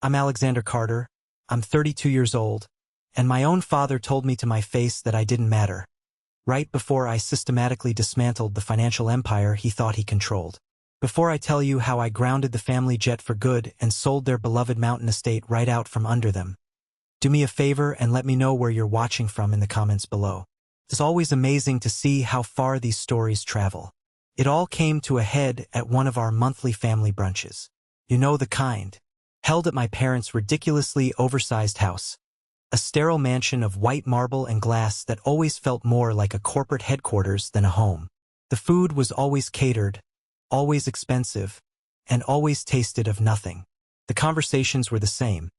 I'm Alexander Carter. I'm 32 years old, and my own father told me to my face that I didn't matter, right before I systematically dismantled the financial empire he thought he controlled. Before I tell you how I grounded the family jet for good and sold their beloved mountain estate right out from under them, do me a favor and let me know where you're watching from in the comments below. It's always amazing to see how far these stories travel. It all came to a head at one of our monthly family brunches. You know the kind. Held at my parents' ridiculously oversized house. A sterile mansion of white marble and glass that always felt more like a corporate headquarters than a home. The food was always catered, always expensive, and always tasted of nothing. The conversations were the same.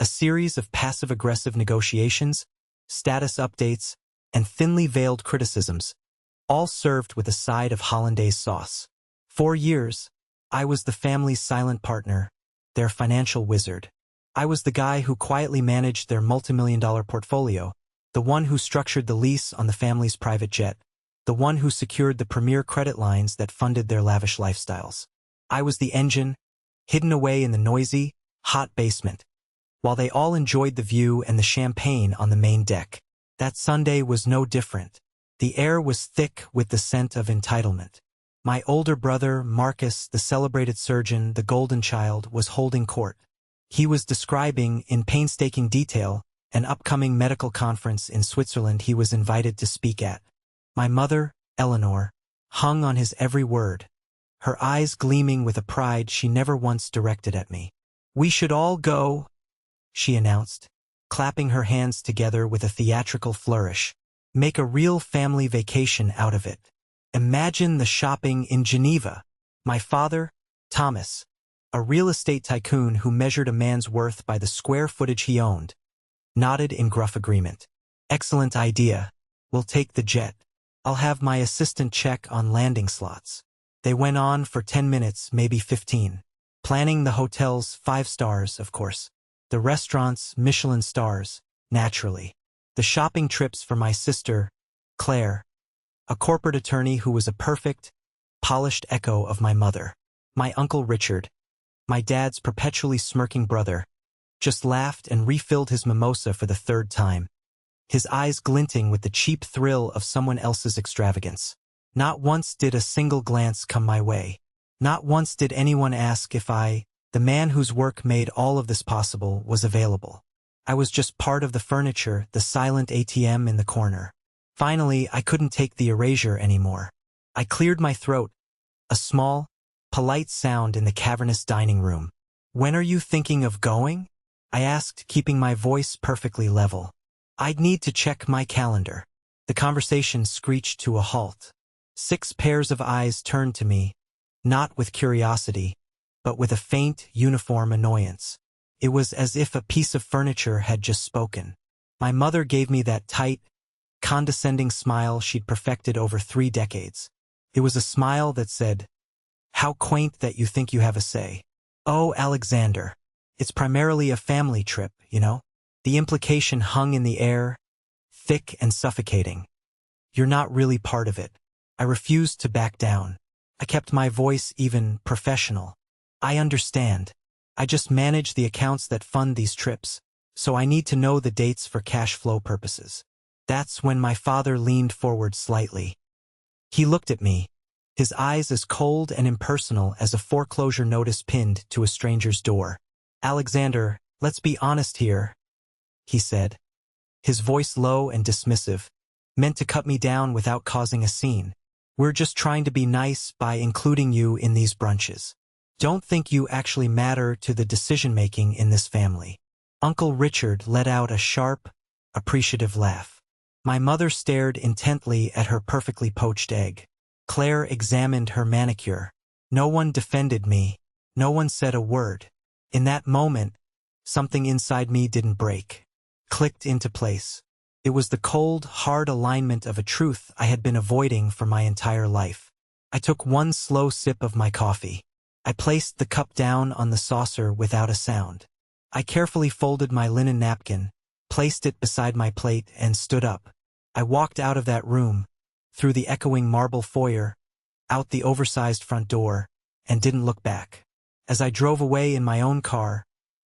A series of passive-aggressive negotiations, status updates, and thinly veiled criticisms, all served with a side of hollandaise sauce. For years, I was the family's silent partner, their financial wizard. I was the guy who quietly managed their multimillion-dollar portfolio, the one who structured the lease on the family's private jet, the one who secured the premier credit lines that funded their lavish lifestyles. I was the engine, hidden away in the noisy, hot basement, while they all enjoyed the view and the champagne on the main deck. That Sunday was no different. The air was thick with the scent of entitlement. My older brother, Marcus, the celebrated surgeon, the golden child, was holding court. He was describing, in painstaking detail, an upcoming medical conference in Switzerland he was invited to speak at. My mother, Eleanor, hung on his every word, her eyes gleaming with a pride she never once directed at me. "We should all go," she announced, clapping her hands together with a theatrical flourish. "Make a real family vacation out of it. Imagine the shopping in Geneva." My father, Thomas, a real estate tycoon who measured a man's worth by the square footage he owned, nodded in gruff agreement. "Excellent idea. We'll take the jet. I'll have my assistant check on landing slots." They went on for 10 minutes, maybe 15. Planning the hotels, 5 stars, of course. The restaurants, Michelin stars, naturally. The shopping trips for my sister, Claire, a corporate attorney who was a perfect, polished echo of my mother. My uncle Richard, my dad's perpetually smirking brother, just laughed and refilled his mimosa for the 3rd time, his eyes glinting with the cheap thrill of someone else's extravagance. Not once did a single glance come my way. Not once did anyone ask if I, the man whose work made all of this possible, was available. I was just part of the furniture, the silent ATM in the corner. Finally, I couldn't take the erasure anymore. I cleared my throat, a small, polite sound in the cavernous dining room. "When are you thinking of going?" I asked, keeping my voice perfectly level. "I'd need to check my calendar." The conversation screeched to a halt. 6 pairs of eyes turned to me, not with curiosity, but with a faint, uniform annoyance. It was as if a piece of furniture had just spoken. My mother gave me that tight, condescending smile she'd perfected over 3 decades. It was a smile that said, "How quaint that you think you have a say. Oh, Alexander, it's primarily a family trip, you know?" The implication hung in the air, thick and suffocating. "You're not really part of it." I refused to back down. I kept my voice even professional. "I understand. I just manage the accounts that fund these trips, so I need to know the dates for cash flow purposes." That's when my father leaned forward slightly. He looked at me, his eyes as cold and impersonal as a foreclosure notice pinned to a stranger's door. "Alexander, let's be honest here," he said, his voice low and dismissive, meant to cut me down without causing a scene. "We're just trying to be nice by including you in these brunches. Don't think you actually matter to the decision-making in this family." Uncle Richard let out a sharp, appreciative laugh. My mother stared intently at her perfectly poached egg. Claire examined her manicure. No one defended me. No one said a word. In that moment, something inside me didn't break. Clicked into place. It was the cold, hard alignment of a truth I had been avoiding for my entire life. I took one slow sip of my coffee. I placed the cup down on the saucer without a sound. I carefully folded my linen napkin, placed it beside my plate, and stood up. I walked out of that room, through the echoing marble foyer, out the oversized front door, and didn't look back. As I drove away in my own car,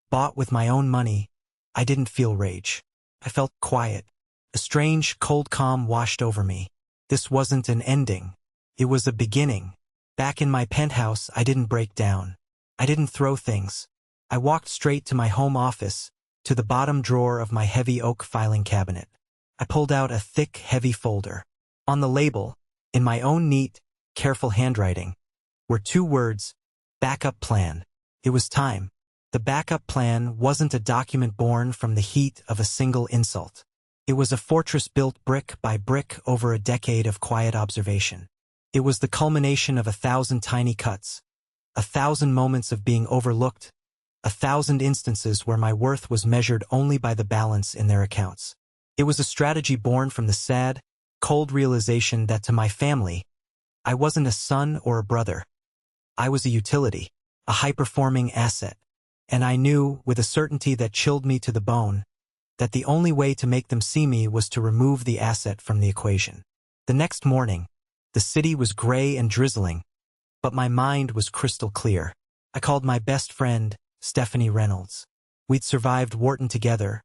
bought with my own money, I didn't feel rage. I felt quiet. A strange, cold calm washed over me. This wasn't an ending. It was a beginning. Back in my penthouse, I didn't break down. I didn't throw things. I walked straight to my home office, to the bottom drawer of my heavy oak filing cabinet. I pulled out a thick, heavy folder. On the label, in my own neat, careful handwriting, were 2 words, backup plan. It was time. The backup plan wasn't a document born from the heat of a single insult. It was a fortress built brick by brick over a decade of quiet observation. It was the culmination of 1,000 tiny cuts, 1,000 moments of being overlooked, 1,000 instances where my worth was measured only by the balance in their accounts. It was a strategy born from the sad, cold realization that to my family, I wasn't a son or a brother. I was a utility, a high-performing asset. And I knew, with a certainty that chilled me to the bone, that the only way to make them see me was to remove the asset from the equation. The next morning, the city was gray and drizzling, but my mind was crystal clear. I called my best friend, Stephanie Reynolds. We'd survived Wharton together,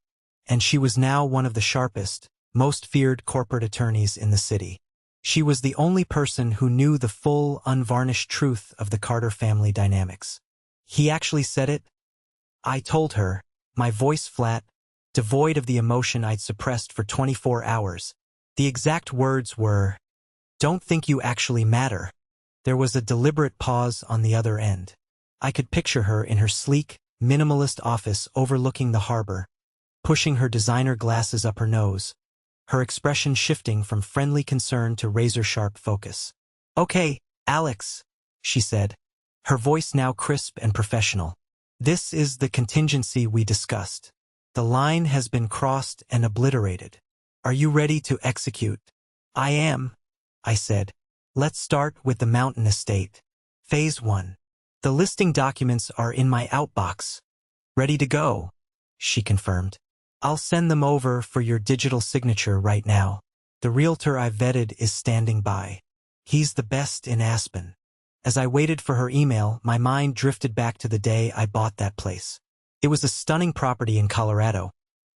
and she was now one of the sharpest, most feared corporate attorneys in the city. She was the only person who knew the full, unvarnished truth of the Carter family dynamics. He actually said it. I told her, my voice flat, devoid of the emotion I'd suppressed for 24 hours. The exact words were, "Don't think you actually matter." There was a deliberate pause on the other end. I could picture her in her sleek, minimalist office overlooking the harbor, pushing her designer glasses up her nose, her expression shifting from friendly concern to razor-sharp focus. "Okay, Alex," she said, her voice now crisp and professional. "This is the contingency we discussed. The line has been crossed and obliterated. Are you ready to execute?" "I am," I said. "Let's start with the Mountain Estate. Phase 1. The listing documents are in my outbox. Ready to go," she confirmed. "I'll send them over for your digital signature right now. The realtor I've vetted is standing by. He's the best in Aspen." As I waited for her email, my mind drifted back to the day I bought that place. It was a stunning property in Colorado,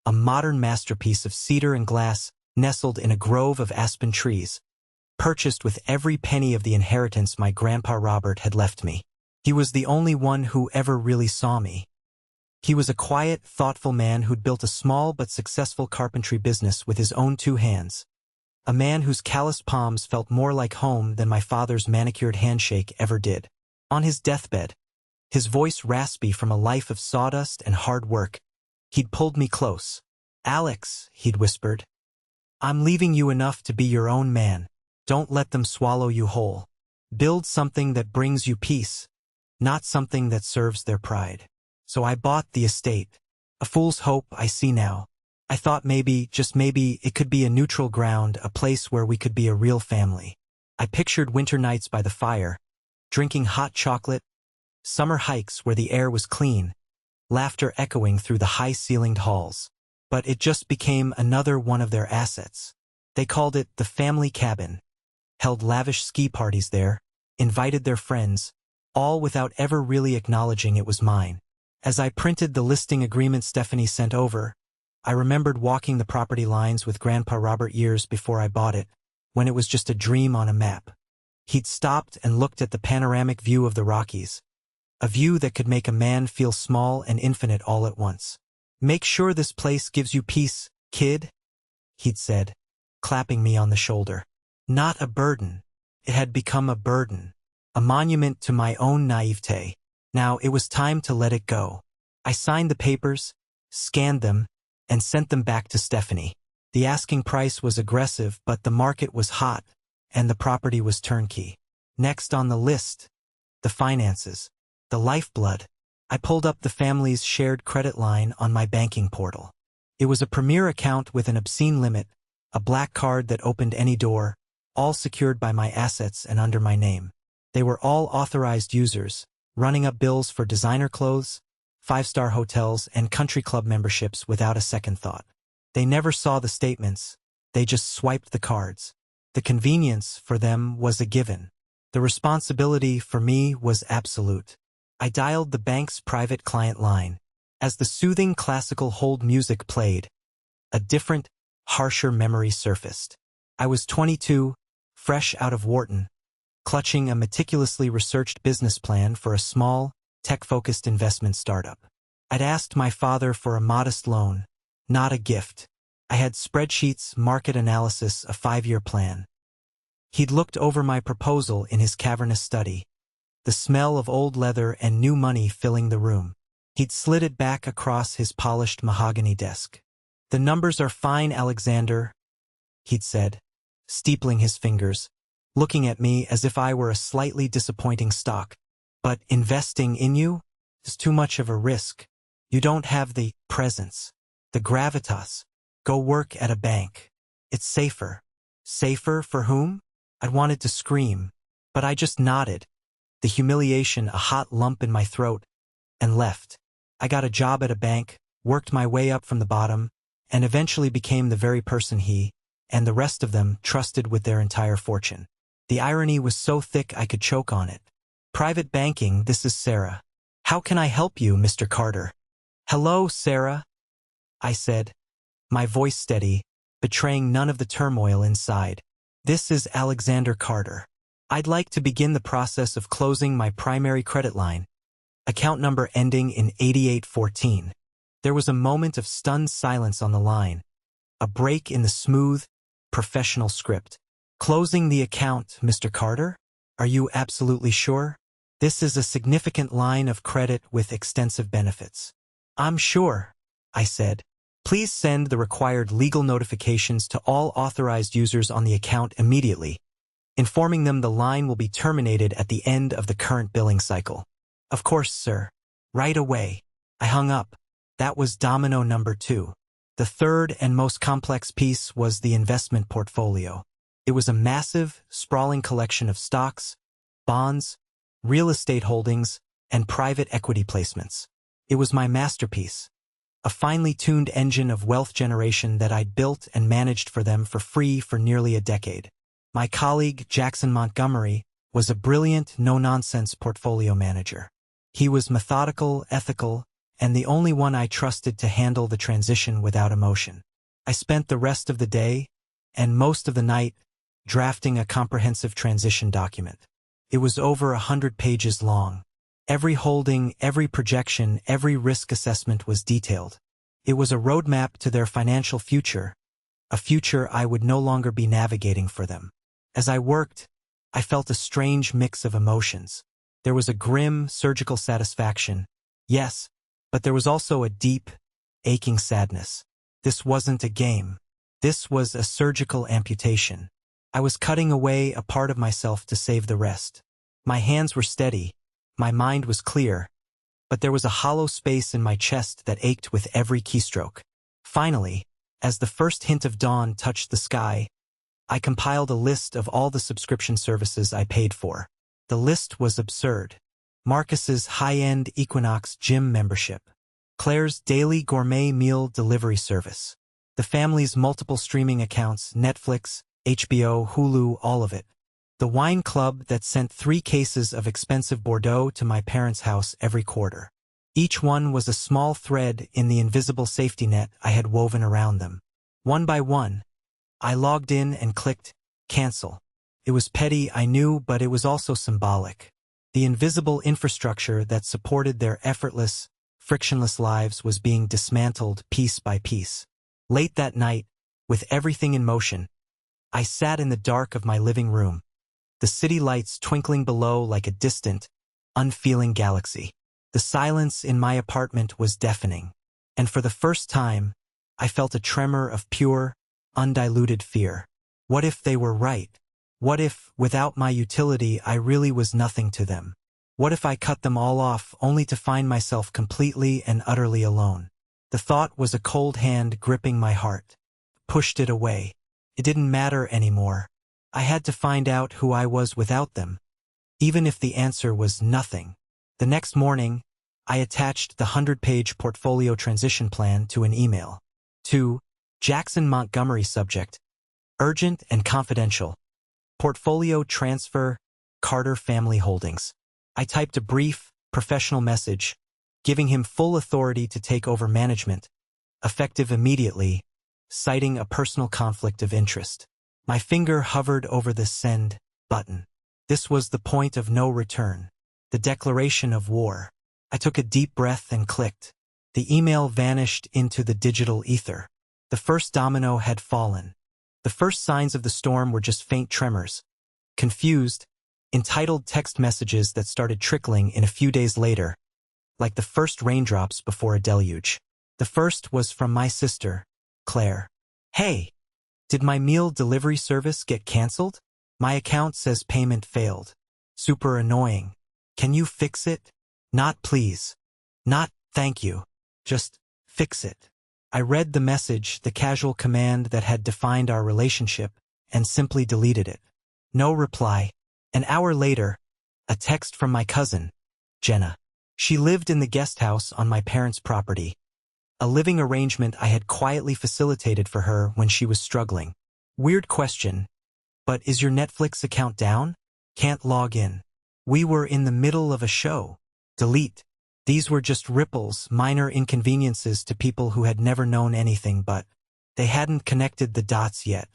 a modern masterpiece of cedar and glass nestled in a grove of aspen trees, purchased with every penny of the inheritance my grandpa Robert had left me. He was the only one who ever really saw me. He was a quiet, thoughtful man who'd built a small but successful carpentry business with his own 2 hands. A man whose calloused palms felt more like home than my father's manicured handshake ever did. On his deathbed, his voice raspy from a life of sawdust and hard work, he'd pulled me close. "Alex," he'd whispered, "I'm leaving you enough to be your own man. Don't let them swallow you whole. Build something that brings you peace, not something that serves their pride." So I bought the estate. A fool's hope, I see now. I thought maybe, just maybe, it could be a neutral ground, a place where we could be a real family. I pictured winter nights by the fire, drinking hot chocolate, summer hikes where the air was clean, laughter echoing through the high-ceilinged halls. But it just became another one of their assets. They called it the family cabin, held lavish ski parties there, invited their friends, all without ever really acknowledging it was mine. As I printed the listing agreement Stephanie sent over, I remembered walking the property lines with Grandpa Robert years before I bought it, when it was just a dream on a map. He'd stopped and looked at the panoramic view of the Rockies, a view that could make a man feel small and infinite all at once. "Make sure this place gives you peace, kid," he'd said, clapping me on the shoulder. Not a burden. It had become a burden, a monument to my own naivete. Now it was time to let it go. I signed the papers, scanned them, and sent them back to Stephanie. The asking price was aggressive, but the market was hot, and the property was turnkey. Next on the list, the finances, the lifeblood. I pulled up the family's shared credit line on my banking portal. It was a premier account with an obscene limit, a black card that opened any door, all secured by my assets and under my name. They were all authorized users, running up bills for designer clothes, 5-star hotels, and country club memberships without a second thought. They never saw the statements, they just swiped the cards. The convenience for them was a given. The responsibility for me was absolute. I dialed the bank's private client line, As the soothing classical hold music played, a different, harsher memory surfaced. I was 22, fresh out of Wharton, clutching a meticulously researched business plan for a small, tech-focused investment startup. I'd asked my father for a modest loan, not a gift. I had spreadsheets, market analysis, a 5-year plan. He'd looked over my proposal in his cavernous study, the smell of old leather and new money filling the room. He'd slid it back across his polished mahogany desk. "The numbers are fine, Alexander," he'd said, steepling his fingers, looking at me as if I were a slightly disappointing stock. "But investing in you is too much of a risk. You don't have the presence, the gravitas. Go work at a bank. It's safer." Safer for whom? I'd wanted to scream, but I just nodded, the humiliation a hot lump in my throat, and left. I got a job at a bank, worked my way up from the bottom, and eventually became the very person he, and the rest of them, trusted with their entire fortune. The irony was so thick I could choke on it. "Private banking, this is Sarah. How can I help you, Mr. Carter?" "Hello, Sarah," I said, my voice steady, betraying none of the turmoil inside. "This is Alexander Carter. I'd like to begin the process of closing my primary credit line, account number ending in 8814. There was a moment of stunned silence on the line, a break in the smooth, professional script. "Closing the account, Mr. Carter? Are you absolutely sure? This is a significant line of credit with extensive benefits." "I'm sure," I said. "Please send the required legal notifications to all authorized users on the account immediately, informing them the line will be terminated at the end of the current billing cycle." "Of course, sir. Right away." I hung up. That was domino number 2. The third and most complex piece was the investment portfolio. It was a massive, sprawling collection of stocks, bonds, real estate holdings, and private equity placements. It was my masterpiece, a finely tuned engine of wealth generation that I'd built and managed for them for free for nearly a decade. My colleague, Jackson Montgomery, was a brilliant, no-nonsense portfolio manager. He was methodical, ethical, and the only one I trusted to handle the transition without emotion. I spent the rest of the day, and most of the night, drafting a comprehensive transition document. It was over 100 pages long. Every holding, every projection, every risk assessment was detailed. It was a roadmap to their financial future, a future I would no longer be navigating for them. As I worked, I felt a strange mix of emotions. There was a grim, surgical satisfaction, yes, but there was also a deep, aching sadness. This wasn't a game. This was a surgical amputation. I was cutting away a part of myself to save the rest. My hands were steady, my mind was clear, but there was a hollow space in my chest that ached with every keystroke. Finally, as the first hint of dawn touched the sky, I compiled a list of all the subscription services I paid for. The list was absurd. Marcus's high-end Equinox gym membership, Claire's daily gourmet meal delivery service, the family's multiple streaming accounts, Netflix, HBO, Hulu, all of it. The wine club that sent 3 cases of expensive Bordeaux to my parents' house every quarter. Each one was a small thread in the invisible safety net I had woven around them. One by one, I logged in and clicked cancel. It was petty, I knew, but it was also symbolic. The invisible infrastructure that supported their effortless, frictionless lives was being dismantled piece by piece. Late that night, with everything in motion, I sat in the dark of my living room, the city lights twinkling below like a distant, unfeeling galaxy. The silence in my apartment was deafening, and for the first time, I felt a tremor of pure, undiluted fear. What if they were right? What if, without my utility, I really was nothing to them? What if I cut them all off only to find myself completely and utterly alone? The thought was a cold hand gripping my heart. Pushed it away. It didn't matter anymore. I had to find out who I was without them, even if the answer was nothing. The next morning, I attached the 100-page portfolio transition plan to an email. To Jackson Montgomery, subject, urgent and confidential. Portfolio transfer, Carter Family Holdings. I typed a brief, professional message, giving him full authority to take over management, effective immediately, citing a personal conflict of interest. My finger hovered over the send button. This was the point of no return, the declaration of war. I took a deep breath and clicked. The email vanished into the digital ether. The first domino had fallen. The first signs of the storm were just faint tremors, confused, entitled text messages that started trickling in a few days later, like the first raindrops before a deluge. The first was from my sister, Claire. Hey, did my meal delivery service get canceled? My account says payment failed. Super annoying. Can you fix it? Not please. Not thank you. Just fix it. I read the message, the casual command that had defined our relationship, and simply deleted it. No reply. An hour later, a text from my cousin, Jenna. She lived in the guest house on my parents' property, a living arrangement I had quietly facilitated for her when she was struggling. Weird question, but is your Netflix account down? Can't log in. We were in the middle of a show. Delete. These were just ripples, minor inconveniences to people who had never known anything, but they hadn't connected the dots yet.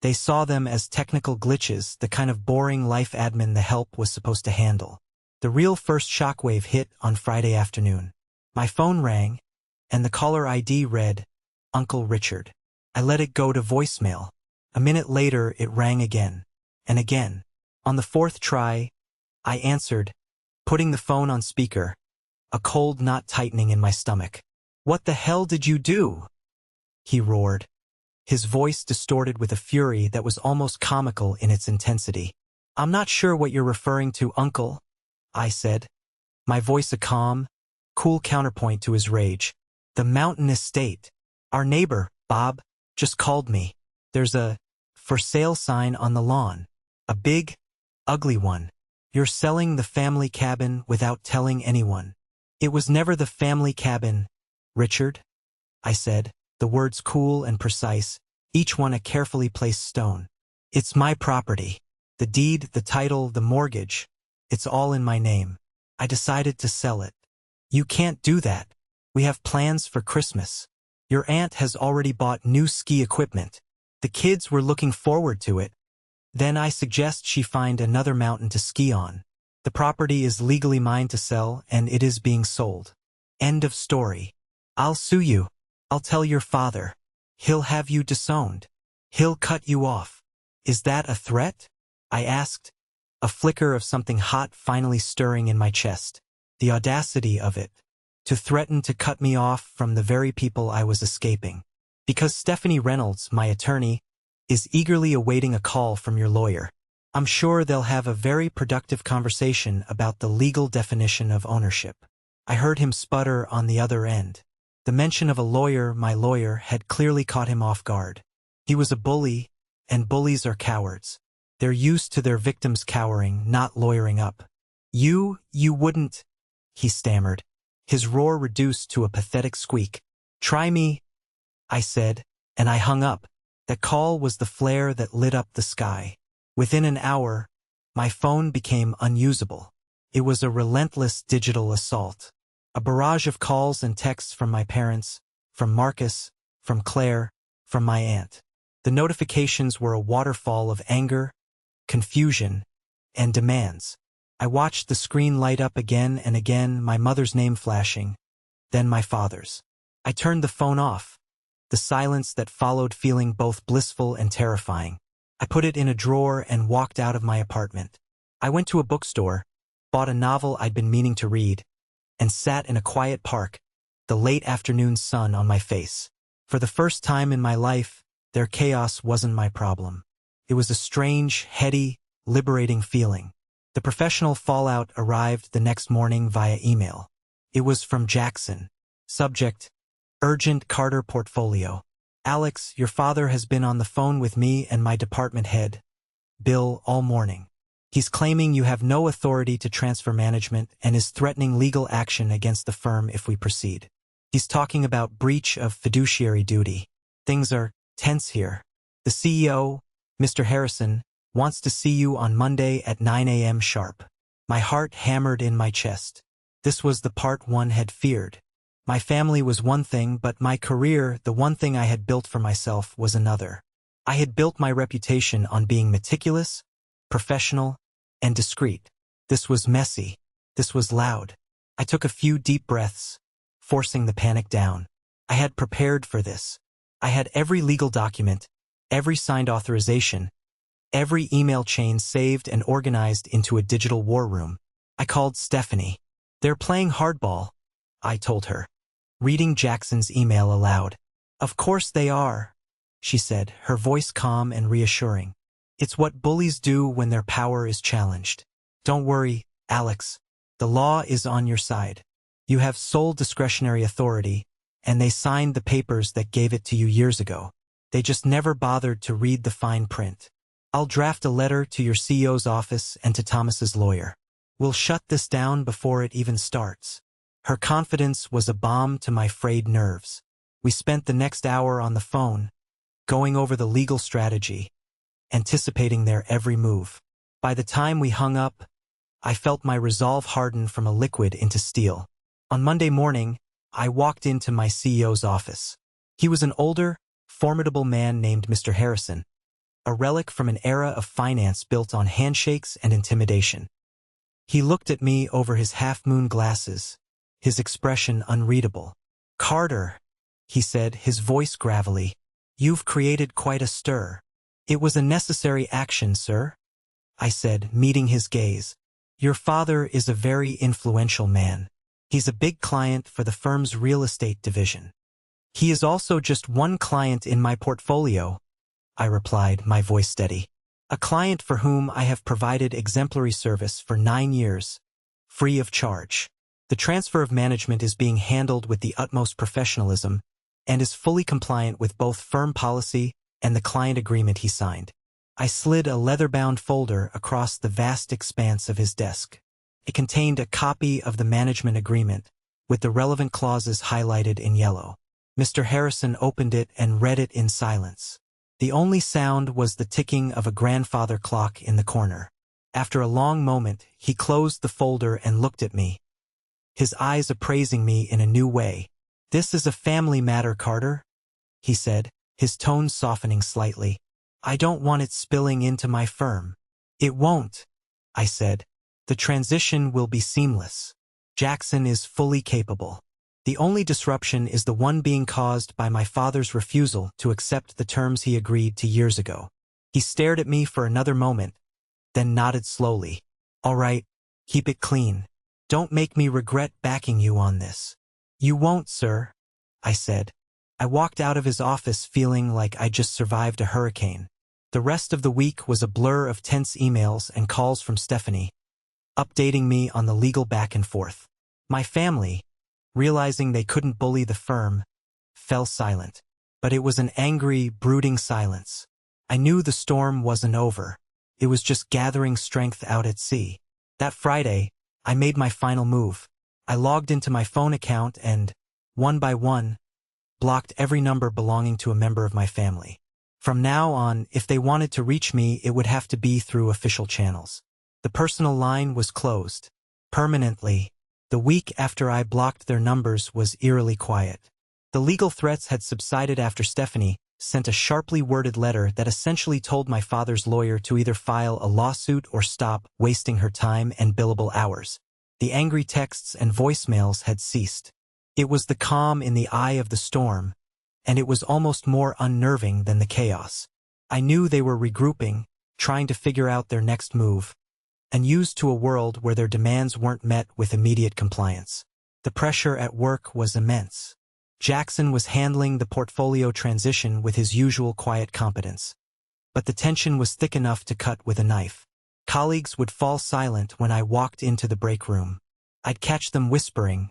They saw them as technical glitches, the kind of boring life admin the help was supposed to handle. The real first shockwave hit on Friday afternoon. My phone rang, and the caller ID read, Uncle Richard. I let it go to voicemail. A minute later, it rang again, and again. On the fourth try, I answered, putting the phone on speaker, a cold knot tightening in my stomach. What the hell did you do? He roared, his voice distorted with a fury that was almost comical in its intensity. I'm not sure what you're referring to, Uncle, I said, my voice a calm, cool counterpoint to his rage. The mountain estate. Our neighbor, Bob, just called me. There's a for sale sign on the lawn. A big, ugly one. You're selling the family cabin without telling anyone. It was never the family cabin, Richard, I said, the words cool and precise, each one a carefully placed stone. It's my property. The deed, the title, the mortgage. It's all in my name. I decided to sell it. You can't do that. We have plans for Christmas. Your aunt has already bought new ski equipment. The kids were looking forward to it. Then I suggest she find another mountain to ski on. The property is legally mine to sell, and it is being sold. End of story. I'll sue you. I'll tell your father. He'll have you disowned. He'll cut you off. Is that a threat? I asked, a flicker of something hot finally stirring in my chest. The audacity of it. To threaten to cut me off from the very people I was escaping. Because Stephanie Reynolds, my attorney, is eagerly awaiting a call from your lawyer. I'm sure they'll have a very productive conversation about the legal definition of ownership. I heard him sputter on the other end. The mention of a lawyer, my lawyer, had clearly caught him off guard. He was a bully, and bullies are cowards. They're used to their victims cowering, not lawyering up. You wouldn't, he stammered, his roar reduced to a pathetic squeak. Try me, I said, and I hung up. That call was the flare that lit up the sky. Within an hour, my phone became unusable. It was a relentless digital assault. A barrage of calls and texts from my parents, from Marcus, from Claire, from my aunt. The notifications were a waterfall of anger, confusion, and demands. I watched the screen light up again and again, my mother's name flashing, then my father's. I turned the phone off, the silence that followed feeling both blissful and terrifying. I put it in a drawer and walked out of my apartment. I went to a bookstore, bought a novel I'd been meaning to read, and sat in a quiet park, the late afternoon sun on my face. For the first time in my life, their chaos wasn't my problem. It was a strange, heady, liberating feeling. The professional fallout arrived the next morning via email. It was from Jackson. Subject, Urgent Carter Portfolio. Alex, your father has been on the phone with me and my department head, Bill, all morning. He's claiming you have no authority to transfer management and is threatening legal action against the firm if we proceed. He's talking about breach of fiduciary duty. Things are tense here. The CEO, Mr. Harrison, wants to see you on Monday at 9 a.m. sharp. My heart hammered in my chest. This was the part one had feared. My family was one thing, but my career, the one thing I had built for myself, was another. I had built my reputation on being meticulous, professional, and discreet. This was messy. This was loud. I took a few deep breaths, forcing the panic down. I had prepared for this. I had every legal document, every signed authorization, every email chain saved and organized into a digital war room. I called Stephanie. "They're playing hardball," I told her, reading Jackson's email aloud. "Of course they are," she said, her voice calm and reassuring. "It's what bullies do when their power is challenged. Don't worry, Alex. The law is on your side. You have sole discretionary authority, and they signed the papers that gave it to you years ago. They just never bothered to read the fine print. I'll draft a letter to your CEO's office and to Thomas's lawyer. We'll shut this down before it even starts." Her confidence was a balm to my frayed nerves. We spent the next hour on the phone, going over the legal strategy, anticipating their every move. By the time we hung up, I felt my resolve harden from a liquid into steel. On Monday morning, I walked into my CEO's office. He was an older, formidable man named Mr. Harrison, a relic from an era of finance built on handshakes and intimidation. He looked at me over his half-moon glasses, his expression unreadable. "Carter," he said, his voice gravelly, "you've created quite a stir." "It was a necessary action, sir," I said, meeting his gaze. "Your father is a very influential man. He's a big client for the firm's real estate division." "He is also just one client in my portfolio," I replied, my voice steady. "A client for whom I have provided exemplary service for 9 years, free of charge. The transfer of management is being handled with the utmost professionalism and is fully compliant with both firm policy and the client agreement he signed." I slid a leather-bound folder across the vast expanse of his desk. It contained a copy of the management agreement, with the relevant clauses highlighted in yellow. Mr. Harrison opened it and read it in silence. The only sound was the ticking of a grandfather clock in the corner. After a long moment, he closed the folder and looked at me, his eyes appraising me in a new way. "This is a family matter, Carter," he said, his tone softening slightly. "I don't want it spilling into my firm." "It won't," I said. "The transition will be seamless. Jackson is fully capable. The only disruption is the one being caused by my father's refusal to accept the terms he agreed to years ago." He stared at me for another moment, then nodded slowly. "All right, keep it clean. Don't make me regret backing you on this." "You won't, sir," I said. I walked out of his office feeling like I just survived a hurricane. The rest of the week was a blur of tense emails and calls from Stephanie, updating me on the legal back and forth. My family, realizing they couldn't bully the firm, fell silent. But it was an angry, brooding silence. I knew the storm wasn't over. It was just gathering strength out at sea. That Friday, I made my final move. I logged into my phone account and, one by one, blocked every number belonging to a member of my family. From now on, if they wanted to reach me, it would have to be through official channels. The personal line was closed. Permanently. The week after I blocked their numbers was eerily quiet. The legal threats had subsided after Stephanie sent a sharply worded letter that essentially told my father's lawyer to either file a lawsuit or stop wasting her time and billable hours. The angry texts and voicemails had ceased. It was the calm in the eye of the storm, and it was almost more unnerving than the chaos. I knew they were regrouping, trying to figure out their next move, and used to a world where their demands weren't met with immediate compliance. The pressure at work was immense. Jackson was handling the portfolio transition with his usual quiet competence, but the tension was thick enough to cut with a knife. Colleagues would fall silent when I walked into the break room. I'd catch them whispering,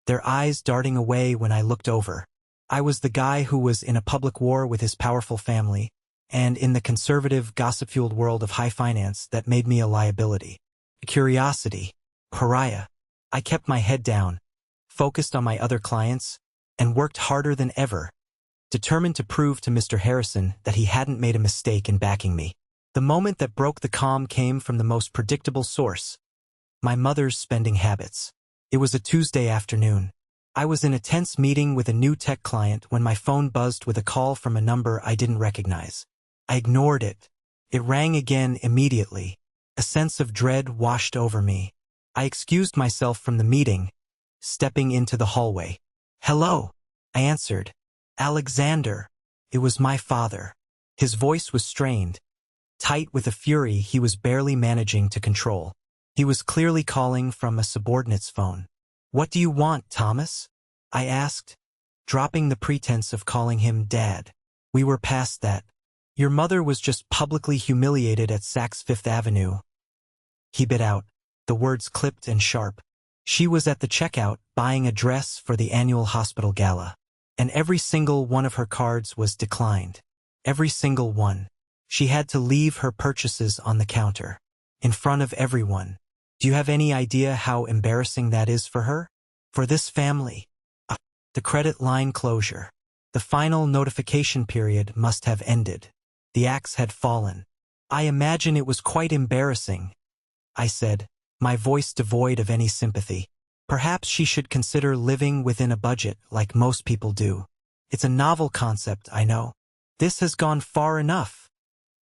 their eyes darting away when I looked over. I was the guy who was in a public war with his powerful family, and in the conservative, gossip-fueled world of high finance that made me a liability. A curiosity. Pariah. I kept my head down, focused on my other clients, and worked harder than ever, determined to prove to Mr. Harrison that he hadn't made a mistake in backing me. The moment that broke the calm came from the most predictable source: my mother's spending habits. It was a Tuesday afternoon. I was in a tense meeting with a new tech client when my phone buzzed with a call from a number I didn't recognize. I ignored it. It rang again immediately. A sense of dread washed over me. I excused myself from the meeting, stepping into the hallway. "Hello," I answered. "Alexander." It was my father. His voice was strained, tight with a fury he was barely managing to control. He was clearly calling from a subordinate's phone. "What do you want, Thomas?" I asked, dropping the pretense of calling him Dad. "We were past that. Your mother was just publicly humiliated at Saks Fifth Avenue." He bit out, the words clipped and sharp. "She was at the checkout buying a dress for the annual hospital gala, and every single one of her cards was declined. Every single one. She had to leave her purchases on the counter, in front of everyone. Do you have any idea how embarrassing that is for her? For this family?" The credit line closure. The final notification period must have ended. The axe had fallen. "I imagine it was quite embarrassing," I said, my voice devoid of any sympathy. "Perhaps she should consider living within a budget like most people do. It's a novel concept, I know." "This has gone far enough,"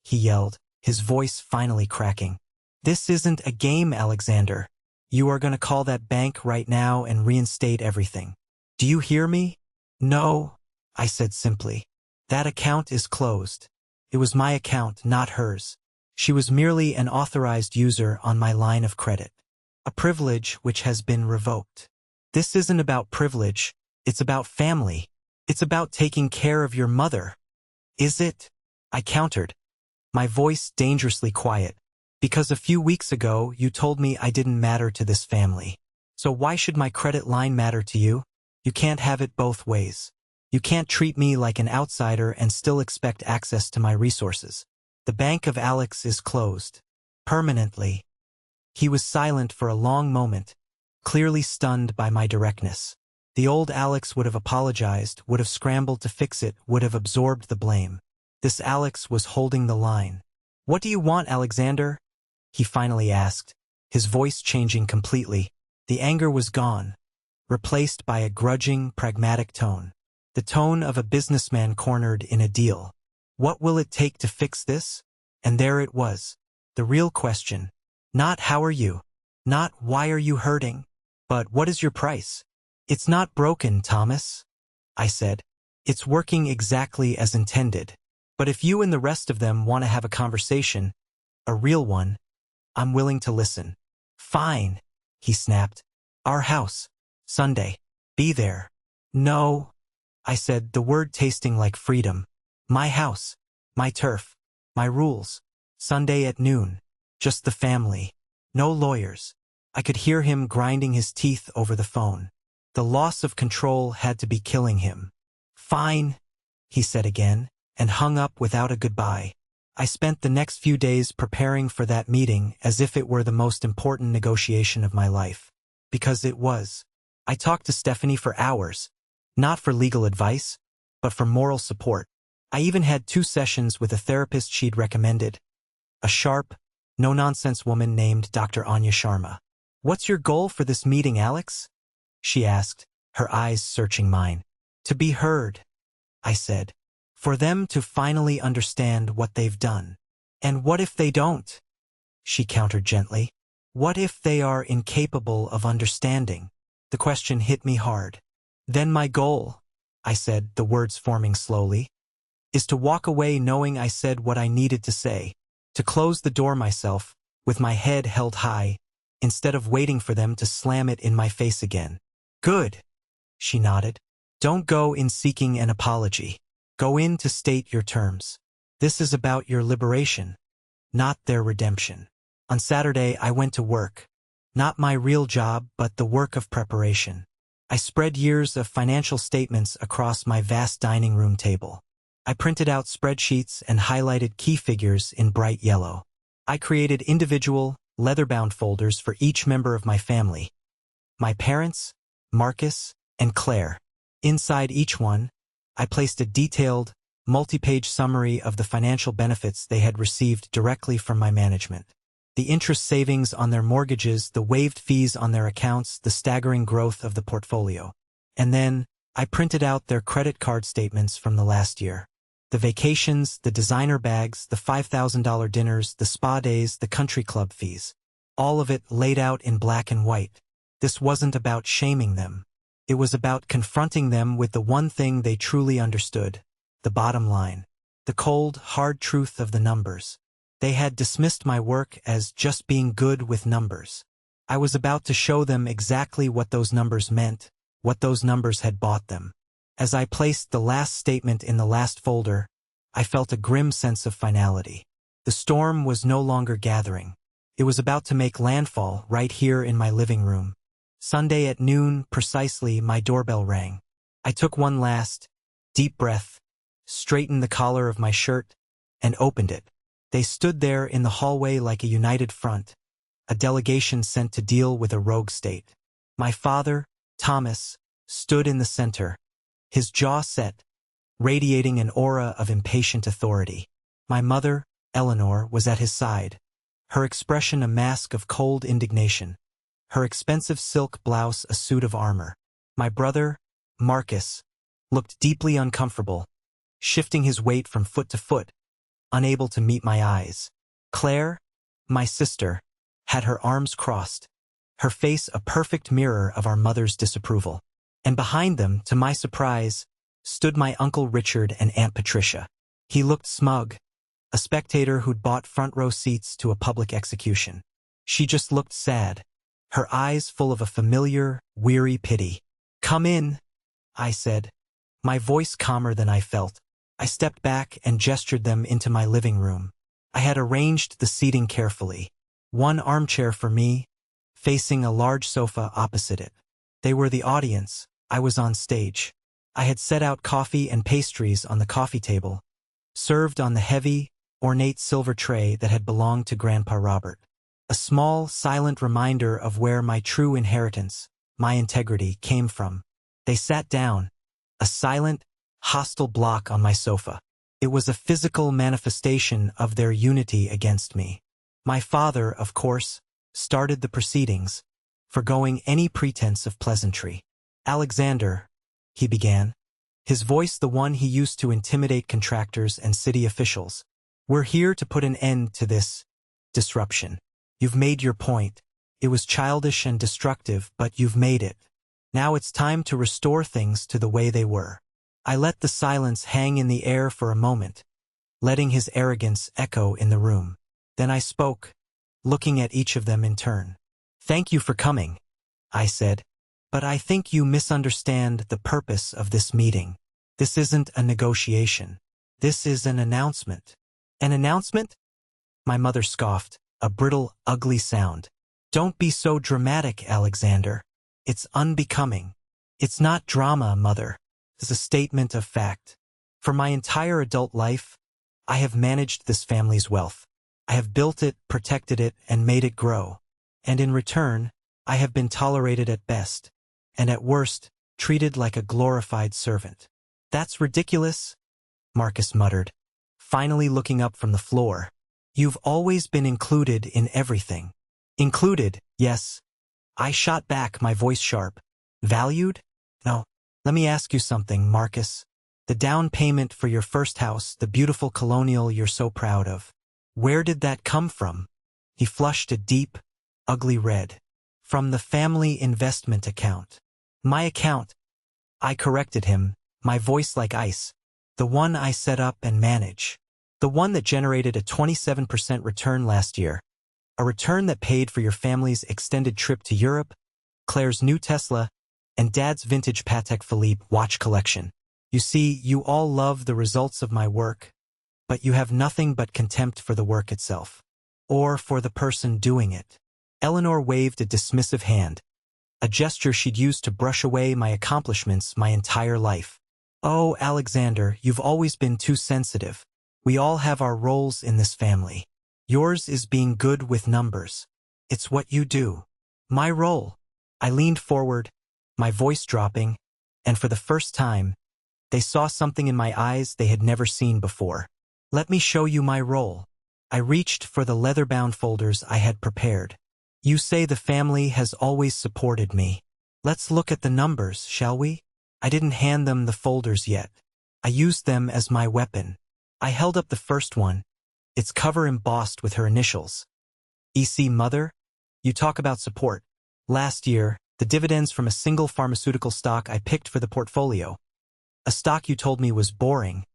he yelled, his voice finally cracking. "This isn't a game, Alexander. You are going to call that bank right now and reinstate everything. Do you hear me?" "No," I said simply. "That account is closed. It was my account, not hers. She was merely an authorized user on my line of credit. A privilege which has been revoked." "This isn't about privilege. It's about family. It's about taking care of your mother." "Is it?" I countered, my voice dangerously quiet. "Because a few weeks ago you told me I didn't matter to this family. So why should my credit line matter to you? You can't have it both ways. You can't treat me like an outsider and still expect access to my resources. The bank of Alex is closed. Permanently." He was silent for a long moment, clearly stunned by my directness. The old Alex would have apologized, would have scrambled to fix it, would have absorbed the blame. This Alex was holding the line. "What do you want, Alexander?" he finally asked, his voice changing completely. The anger was gone, replaced by a grudging, pragmatic tone. The tone of a businessman cornered in a deal. "What will it take to fix this?" And there it was, the real question. Not "how are you?" Not "why are you hurting?" But "what is your price?" "It's not broken, Thomas," I said. "It's working exactly as intended. But if you and the rest of them want to have a conversation, a real one, I'm willing to listen." "Fine," he snapped. "Our house. Sunday. Be there." "No," I said, the word tasting like freedom. "My house. My turf. My rules. Sunday at noon. Just the family. No lawyers." I could hear him grinding his teeth over the phone. The loss of control had to be killing him. "Fine," he said again, and hung up without a goodbye. I spent the next few days preparing for that meeting as if it were the most important negotiation of my life. Because it was. I talked to Stephanie for hours, not for legal advice, but for moral support. I even had 2 sessions with a therapist she'd recommended, a sharp, no-nonsense woman named Dr. Anya Sharma. "What's your goal for this meeting, Alex?" she asked, her eyes searching mine. "To be heard," I said. "For them to finally understand what they've done." "And what if they don't?" she countered gently. "What if they are incapable of understanding?" The question hit me hard. "Then my goal," I said, the words forming slowly, "is to walk away knowing I said what I needed to say, to close the door myself, with my head held high, instead of waiting for them to slam it in my face again." "Good," she nodded. "Don't go in seeking an apology. Go in to state your terms. This is about your liberation, not their redemption." On Saturday, I went to work. Not my real job, but the work of preparation. I spread years of financial statements across my vast dining room table. I printed out spreadsheets and highlighted key figures in bright yellow. I created individual, leather-bound folders for each member of my family. My parents, Marcus, and Claire. Inside each one, I placed a detailed, multi-page summary of the financial benefits they had received directly from my management. The interest savings on their mortgages, the waived fees on their accounts, the staggering growth of the portfolio. And then, I printed out their credit card statements from the last year. The vacations, the designer bags, the $5,000 dinners, the spa days, the country club fees. All of it laid out in black and white. This wasn't about shaming them. It was about confronting them with the one thing they truly understood, the bottom line. The cold, hard truth of the numbers. They had dismissed my work as just being good with numbers. I was about to show them exactly what those numbers meant, what those numbers had bought them. As I placed the last statement in the last folder, I felt a grim sense of finality. The storm was no longer gathering. It was about to make landfall right here in my living room. Sunday at noon, precisely, my doorbell rang. I took one last, deep breath, straightened the collar of my shirt, and opened it. They stood there in the hallway like a united front, a delegation sent to deal with a rogue state. My father, Thomas, stood in the center, his jaw set, radiating an aura of impatient authority. My mother, Eleanor, was at his side, her expression a mask of cold indignation, her expensive silk blouse a suit of armor. My brother, Marcus, looked deeply uncomfortable, shifting his weight from foot to foot, unable to meet my eyes. Claire, my sister, had her arms crossed, her face a perfect mirror of our mother's disapproval. And behind them, to my surprise, stood my Uncle Richard and Aunt Patricia. He looked smug, a spectator who'd bought front-row seats to a public execution. She just looked sad, her eyes full of a familiar, weary pity. "Come in," I said, my voice calmer than I felt. I stepped back and gestured them into my living room. I had arranged the seating carefully. One armchair for me, facing a large sofa opposite it. They were the audience. I was on stage. I had set out coffee and pastries on the coffee table, served on the heavy, ornate silver tray that had belonged to Grandpa Robert. A small, silent reminder of where my true inheritance, my integrity, came from. They sat down, a silent, hostile block on my sofa. It was a physical manifestation of their unity against me. My father, of course, started the proceedings, forgoing any pretense of pleasantry. "Alexander," he began, his voice the one he used to intimidate contractors and city officials. "We're here to put an end to this disruption. You've made your point. It was childish and destructive, but you've made it. Now it's time to restore things to the way they were." I let the silence hang in the air for a moment, letting his arrogance echo in the room. Then I spoke, looking at each of them in turn. "Thank you for coming," I said, "but I think you misunderstand the purpose of this meeting. This isn't a negotiation. This is an announcement." "An announcement?" My mother scoffed, a brittle, ugly sound. "Don't be so dramatic, Alexander. It's unbecoming. It's not drama, Mother. It's a statement of fact. For my entire adult life, I have managed this family's wealth. I have built it, protected it, and made it grow. And in return, I have been tolerated at best, and at worst, treated like a glorified servant." "That's ridiculous," Marcus muttered, finally looking up from the floor. "You've always been included in everything." "Included, yes." I shot back, my voice sharp. "Valued? No. Let me ask you something, Marcus. The down payment for your first house, the beautiful colonial you're so proud of. Where did that come from?" He flushed a deep, ugly red. "From the family investment account." "My account," I corrected him, my voice like ice. "The one I set up and manage. The one that generated a 27% return last year. A return that paid for your family's extended trip to Europe, Claire's new Tesla, and Dad's vintage Patek Philippe watch collection. You see, you all love the results of my work, but you have nothing but contempt for the work itself. Or for the person doing it." Eleanor waved a dismissive hand, a gesture she'd used to brush away my accomplishments my entire life. "Oh, Alexander, you've always been too sensitive. We all have our roles in this family. Yours is being good with numbers. It's what you do." "My role." I leaned forward, my voice dropping, and for the first time, they saw something in my eyes they had never seen before. "Let me show you my role." I reached for the leather-bound folders I had prepared. You say the family has always supported me. Let's look at the numbers, shall we? I didn't hand them the folders yet. I used them as my weapon. I held up the first one, its cover embossed with her initials. EC Mother? You talk about support. Last year, the dividends from a single pharmaceutical stock I picked for the portfolio. A stock you told me was boring,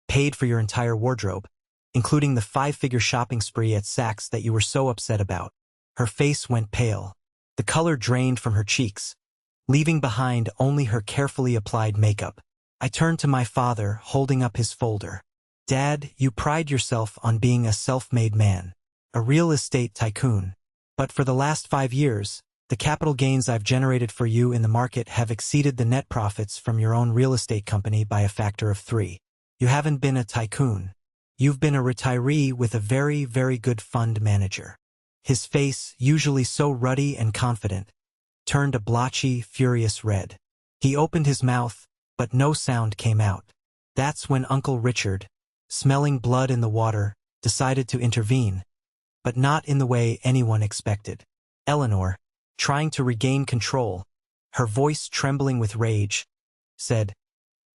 paid for your entire wardrobe, including the 5-figure shopping spree at Saks that you were so upset about. Her face went pale. The color drained from her cheeks, leaving behind only her carefully applied makeup. I turned to my father, holding up his folder. Dad, you pride yourself on being a self-made man, a real estate tycoon. But for the last 5 years, the capital gains I've generated for you in the market have exceeded the net profits from your own real estate company by a factor of 3. You haven't been a tycoon. You've been a retiree with a very, very good fund manager. His face, usually so ruddy and confident, turned a blotchy, furious red. He opened his mouth, but no sound came out. That's when Uncle Richard, smelling blood in the water, decided to intervene, but not in the way anyone expected. Eleanor, trying to regain control, her voice trembling with rage, said,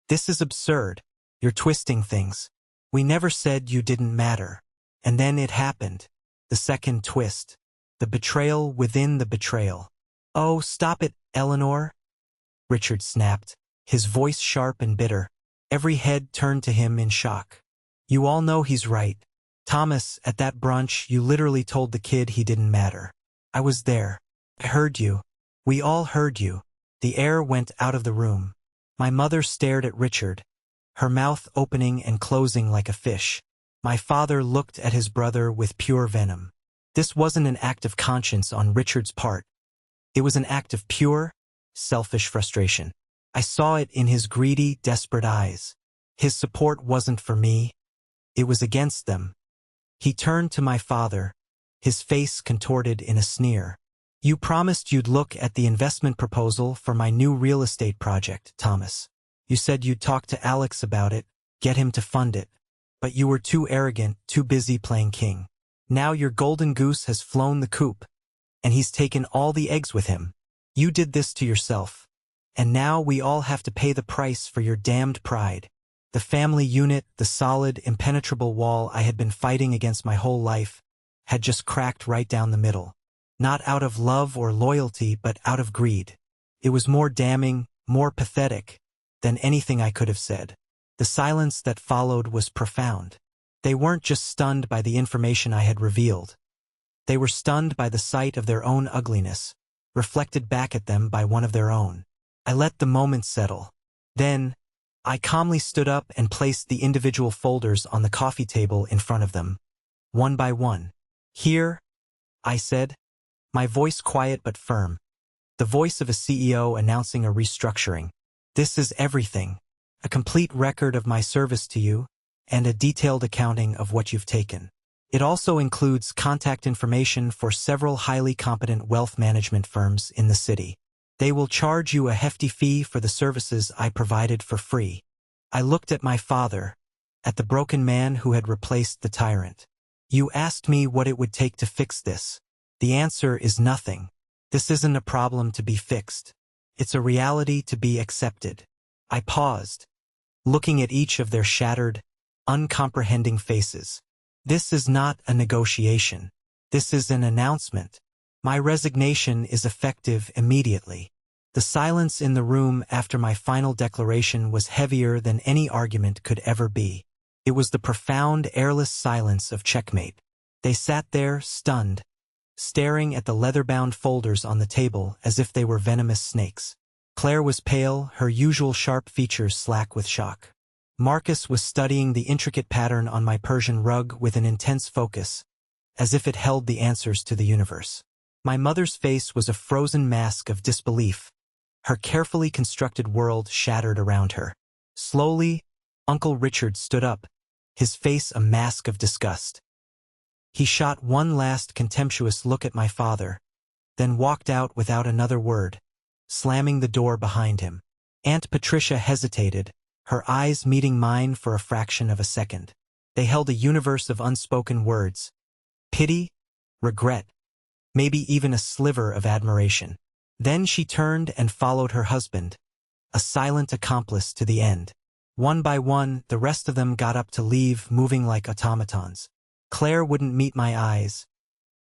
"This is absurd. You're twisting things. We never said you didn't matter." And then it happened. The second twist. The betrayal within the betrayal. "Oh, stop it, Eleanor," Richard snapped, his voice sharp and bitter. Every head turned to him in shock. "You all know he's right. Thomas, at that brunch, you literally told the kid he didn't matter. I was there. I heard you. We all heard you." The air went out of the room. My mother stared at Richard, her mouth opening and closing like a fish. My father looked at his brother with pure venom. This wasn't an act of conscience on Richard's part. It was an act of pure, selfish frustration. I saw it in his greedy, desperate eyes. His support wasn't for me. It was against them. He turned to my father, his face contorted in a sneer. "You promised you'd look at the investment proposal for my new real estate project, Thomas. You said you'd talk to Alex about it, get him to fund it. But you were too arrogant, too busy playing king. Now your golden goose has flown the coop, and he's taken all the eggs with him. You did this to yourself. And now we all have to pay the price for your damned pride." The family unit, the solid, impenetrable wall I had been fighting against my whole life, had just cracked right down the middle. Not out of love or loyalty, but out of greed. It was more damning, more pathetic than anything I could have said. The silence that followed was profound. They weren't just stunned by the information I had revealed. They were stunned by the sight of their own ugliness, reflected back at them by one of their own. I let the moment settle. Then, I calmly stood up and placed the individual folders on the coffee table in front of them, one by one. "Here," I said, my voice quiet but firm, the voice of a CEO announcing a restructuring. "This is everything. A complete record of my service to you, and a detailed accounting of what you've taken. It also includes contact information for several highly competent wealth management firms in the city. They will charge you a hefty fee for the services I provided for free." I looked at my father, at the broken man who had replaced the tyrant. "You asked me what it would take to fix this. The answer is nothing. This isn't a problem to be fixed. It's a reality to be accepted." I paused, looking at each of their shattered, uncomprehending faces. "This is not a negotiation. This is an announcement. My resignation is effective immediately." The silence in the room after my final declaration was heavier than any argument could ever be. It was the profound, airless silence of checkmate. They sat there, stunned, staring at the leather-bound folders on the table as if they were venomous snakes. Claire was pale, her usual sharp features slack with shock. Marcus was studying the intricate pattern on my Persian rug with an intense focus, as if it held the answers to the universe. My mother's face was a frozen mask of disbelief, her carefully constructed world shattered around her. Slowly, Uncle Richard stood up, his face a mask of disgust. He shot one last contemptuous look at my father, then walked out without another word, slamming the door behind him. Aunt Patricia hesitated, her eyes meeting mine for a fraction of a second. They held a universe of unspoken words. Pity, regret, maybe even a sliver of admiration. Then she turned and followed her husband, a silent accomplice to the end. One by one, the rest of them got up to leave, moving like automatons. Claire wouldn't meet my eyes,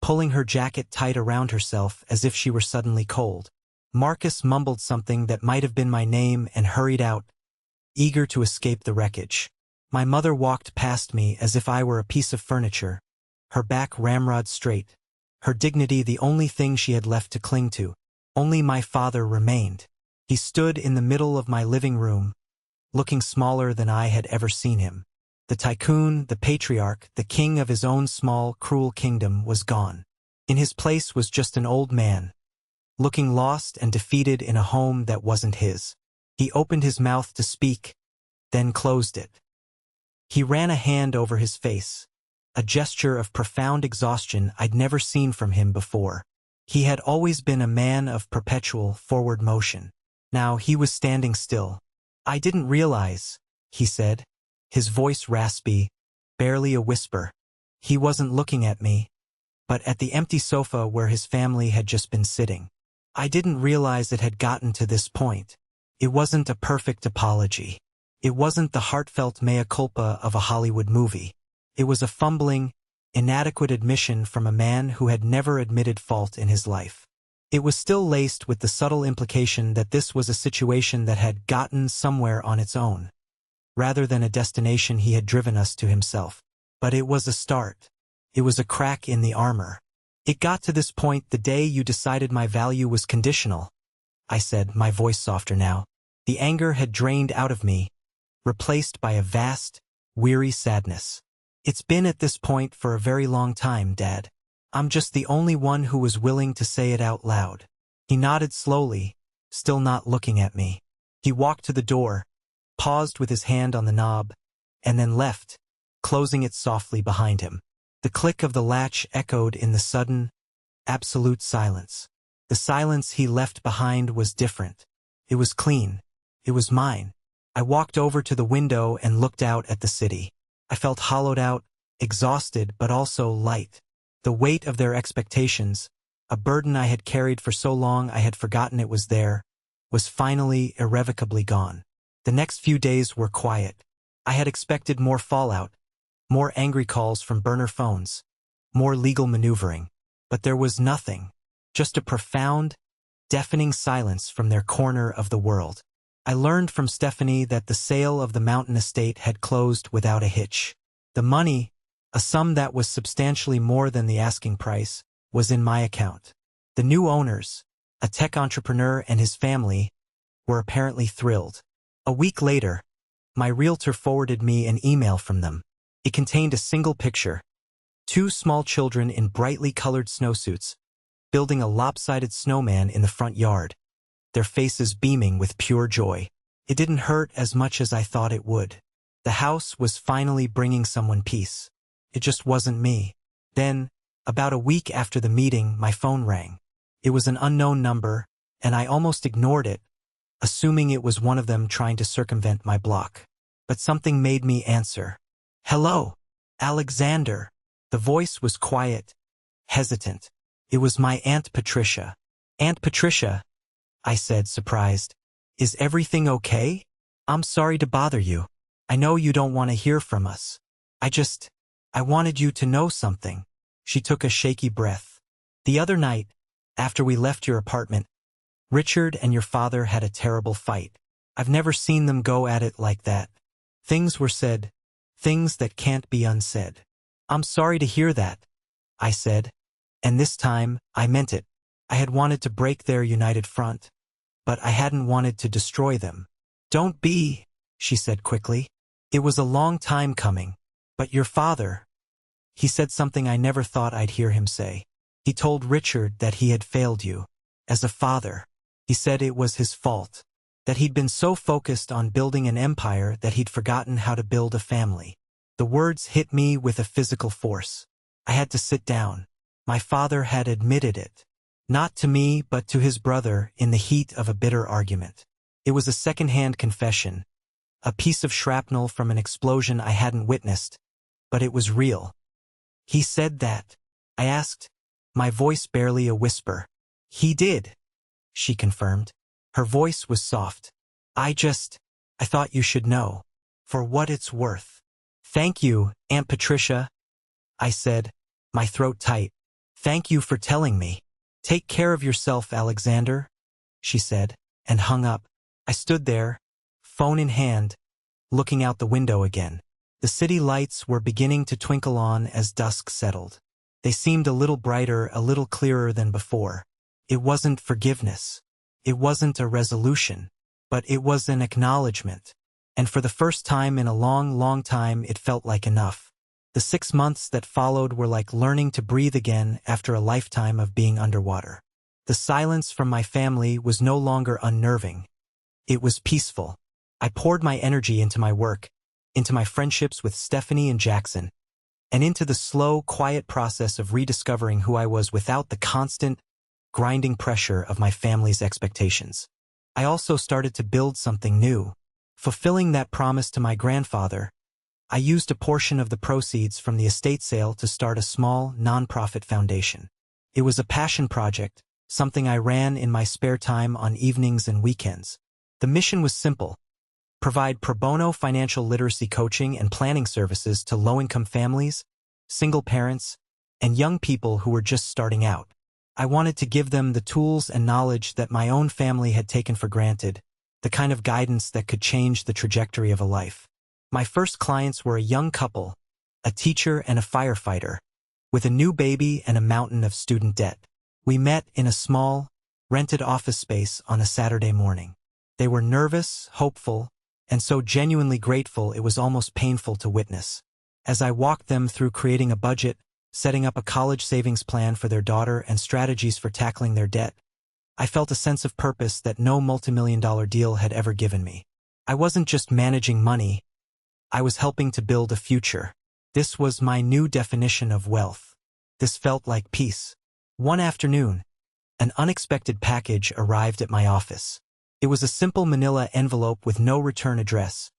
pulling her jacket tight around herself as if she were suddenly cold. Marcus mumbled something that might have been my name and hurried out, eager to escape the wreckage. My mother walked past me as if I were a piece of furniture, her back ramrod straight, her dignity the only thing she had left to cling to. Only my father remained. He stood in the middle of my living room, looking smaller than I had ever seen him. The tycoon, the patriarch, the king of his own small, cruel kingdom was gone. In his place was just an old man, looking lost and defeated in a home that wasn't his. He opened his mouth to speak, then closed it. He ran a hand over his face, a gesture of profound exhaustion I'd never seen from him before. He had always been a man of perpetual forward motion. Now he was standing still. "I didn't realize," he said, his voice raspy, barely a whisper. He wasn't looking at me, but at the empty sofa where his family had just been sitting. "I didn't realize it had gotten to this point." It wasn't a perfect apology. It wasn't the heartfelt mea culpa of a Hollywood movie. It was a fumbling, inadequate admission from a man who had never admitted fault in his life. It was still laced with the subtle implication that this was a situation that had gotten somewhere on its own, rather than a destination he had driven us to himself. But it was a start. It was a crack in the armor. "It got to this point the day you decided my value was conditional," I said, my voice softer now. The anger had drained out of me, replaced by a vast, weary sadness. "It's been at this point for a very long time, Dad. I'm just the only one who was willing to say it out loud." He nodded slowly, still not looking at me. He walked to the door, paused with his hand on the knob, and then left, closing it softly behind him. The click of the latch echoed in the sudden, absolute silence. The silence he left behind was different. It was clean. It was mine. I walked over to the window and looked out at the city. I felt hollowed out, exhausted, but also light. The weight of their expectations, a burden I had carried for so long I had forgotten it was there, was finally irrevocably gone. The next few days were quiet. I had expected more fallout, more angry calls from burner phones, more legal maneuvering. But there was nothing, just a profound, deafening silence from their corner of the world. I learned from Stephanie that the sale of the mountain estate had closed without a hitch. The money, a sum that was substantially more than the asking price, was in my account. The new owners, a tech entrepreneur and his family, were apparently thrilled. A week later, my realtor forwarded me an email from them. It contained a single picture: two small children in brightly colored snowsuits, building a lopsided snowman in the front yard, their faces beaming with pure joy. It didn't hurt as much as I thought it would. The house was finally bringing someone peace. It just wasn't me. Then, about a week after the meeting, my phone rang. It was an unknown number, and I almost ignored it, assuming it was one of them trying to circumvent my block. But something made me answer. "Hello, Alexander." The voice was quiet, hesitant. It was my Aunt Patricia. "Aunt Patricia," I said, surprised. "Is everything okay? I'm sorry to bother you. I know you don't want to hear from us. I wanted you to know something." She took a shaky breath. "The other night, after we left your apartment, Richard and your father had a terrible fight. I've never seen them go at it like that. Things were said, things that can't be unsaid." "I'm sorry to hear that," I said, and this time I meant it. I had wanted to break their united front, but I hadn't wanted to destroy them. "Don't be," she said quickly. "It was a long time coming. But your father," he said something I never thought I'd hear him say. "He told Richard that he had failed you. As a father, he said it was his fault. That he'd been so focused on building an empire that he'd forgotten how to build a family." The words hit me with a physical force. I had to sit down. My father had admitted it. Not to me, but to his brother in the heat of a bitter argument. It was a second-hand confession, a piece of shrapnel from an explosion I hadn't witnessed, but it was real. He said that. I asked, my voice barely a whisper. He did, she confirmed. Her voice was soft. I thought you should know. For what it's worth. Thank you, Aunt Patricia, I said, my throat tight. Thank you for telling me. Take care of yourself, Alexander, she said, and hung up. I stood there, phone in hand, looking out the window again. The city lights were beginning to twinkle on as dusk settled. They seemed a little brighter, a little clearer than before. It wasn't forgiveness. It wasn't a resolution. But it was an acknowledgement. And for the first time in a long, long time, it felt like enough. The 6 months that followed were like learning to breathe again after a lifetime of being underwater. The silence from my family was no longer unnerving. It was peaceful. I poured my energy into my work, into my friendships with Stephanie and Jackson, and into the slow, quiet process of rediscovering who I was without the constant, grinding pressure of my family's expectations. I also started to build something new. Fulfilling that promise to my grandfather, I used a portion of the proceeds from the estate sale to start a small, nonprofit foundation. It was a passion project, something I ran in my spare time on evenings and weekends. The mission was simple: provide pro bono financial literacy coaching and planning services to low-income families, single parents, and young people who were just starting out. I wanted to give them the tools and knowledge that my own family had taken for granted, the kind of guidance that could change the trajectory of a life. My first clients were a young couple, a teacher and a firefighter, with a new baby and a mountain of student debt. We met in a small, rented office space on a Saturday morning. They were nervous, hopeful, and so genuinely grateful it was almost painful to witness. As I walked them through creating a budget, setting up a college savings plan for their daughter, and strategies for tackling their debt, I felt a sense of purpose that no multimillion-dollar deal had ever given me. I wasn't just managing money, I was helping to build a future. This was my new definition of wealth. This felt like peace. One afternoon, an unexpected package arrived at my office. It was a simple manila envelope with no return address,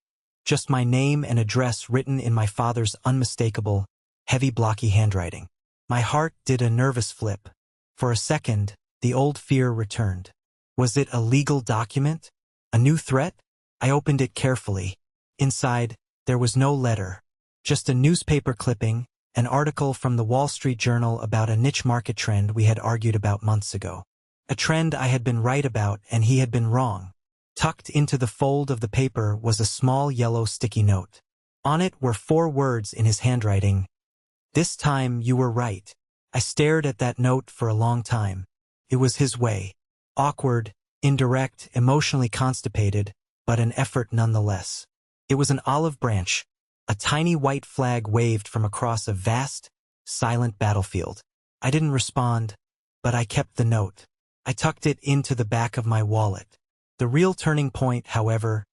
just my name and address written in my father's unmistakable, heavy blocky handwriting. My heart did a nervous flip. For a second, the old fear returned. Was it a legal document? A new threat? I opened it carefully. Inside, there was no letter, just a newspaper clipping, an article from the Wall Street Journal about a niche market trend we had argued about months ago. A trend I had been right about and he had been wrong. Tucked into the fold of the paper was a small yellow sticky note. On it were 4 words in his handwriting: "This time you were right." I stared at that note for a long time. It was his way. Awkward, indirect, emotionally constipated, but an effort nonetheless. It was an olive branch. A tiny white flag waved from across a vast, silent battlefield. I didn't respond, but I kept the note. I tucked it into the back of my wallet. The real turning point, however,